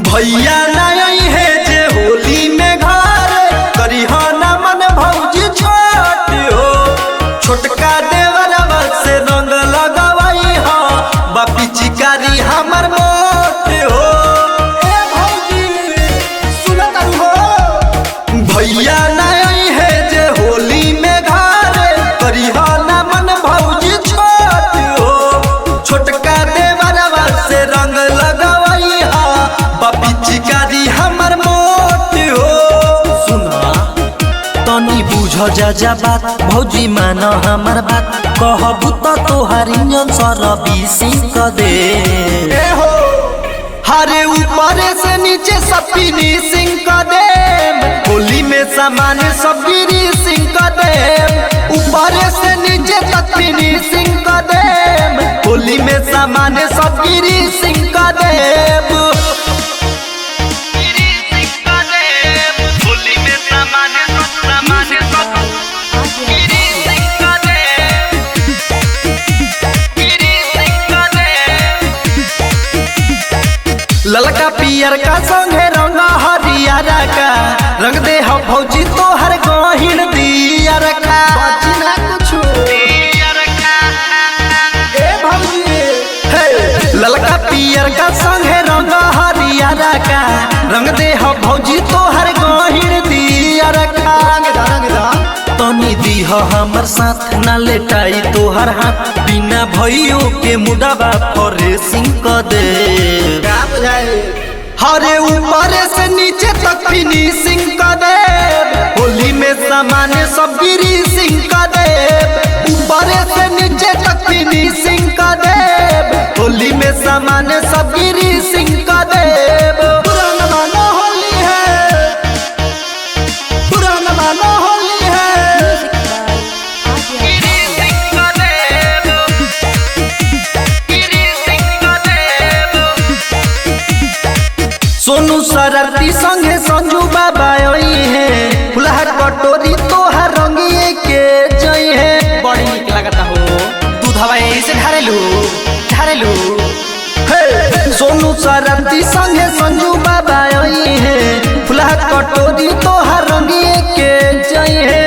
भैया नहीं है जे होली में घर करी हो ना मन भौजी छोट हो छोटका देवरवा से रंग लगवाई हो बापी चिकारी हमर मोट हो ए भौजी सुनत हो भैया नहीं है जे होली में घर करी हो ना मन भौजी छोट हो छोटका देवरवा से रंग लगवाई हो बापी चिकारी हमर मोट हो सुना तनी बुझ जा बात भौजी मान हमर बात कहबू तो तोहार इंजन सर्विसिंग कर दे हो हरे ऊपर से नीचे सब फिनिशिंग कर दे होली में सामान सब फिनिशिंग कर दे ऊपर से नीचे तक फिनिशिंग कर दे होली में सामान सब फिनिशिंग कर दे ललका पियर का संगे रंग हरियर का रंग दे हो भौजी तोहर गहिन दिया रखा बचिना कुछु ए भौजी हे ललका पियर का संगे रंग हरियर का रंग दे हो भौजी तोहर गहिन दिया रखा तनी दीह हमर साथ ना लेटाई तोहर हाथ बिना भइयो के मुडवा फॉरेसिंग कर दे हरे ऊपर से नीचे तक फिनिशिंग कर दे होली में सामान सब फिनिशिंग कर दे ऊपर से नीचे तक फिनिशिंग कर दे होली में सामान सब फिनिशिंग कर दे पुराना मानो होली है पुराना मानो होली है सोनू शरारती संगे संजू बाबा है फुलहा कटोरी तोहार रंगिए के जई है बड़ी निक लगता हो दूध हवा ऐसे ढारेलू हे सोनू शरारती संगे संजू बाबा है फुलहा कटोरी तोहार रंगिए के जई है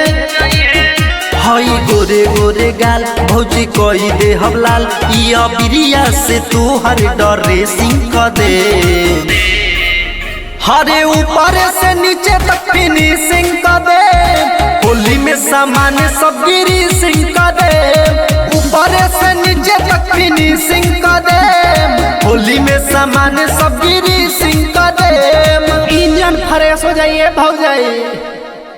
हई गोरे गोरे गाल भौजी कई दे हबलाल या बिरिया से तोहर ड्रेसिंग कर दे हरे ऊपर से नीचे तक फिनिशिंग कर दे होली में सामान सब फिनिशिंग कर दे ऊपर से नीचे तक फिनिशिंग कर दे होली में सामान सब फिनिशिंग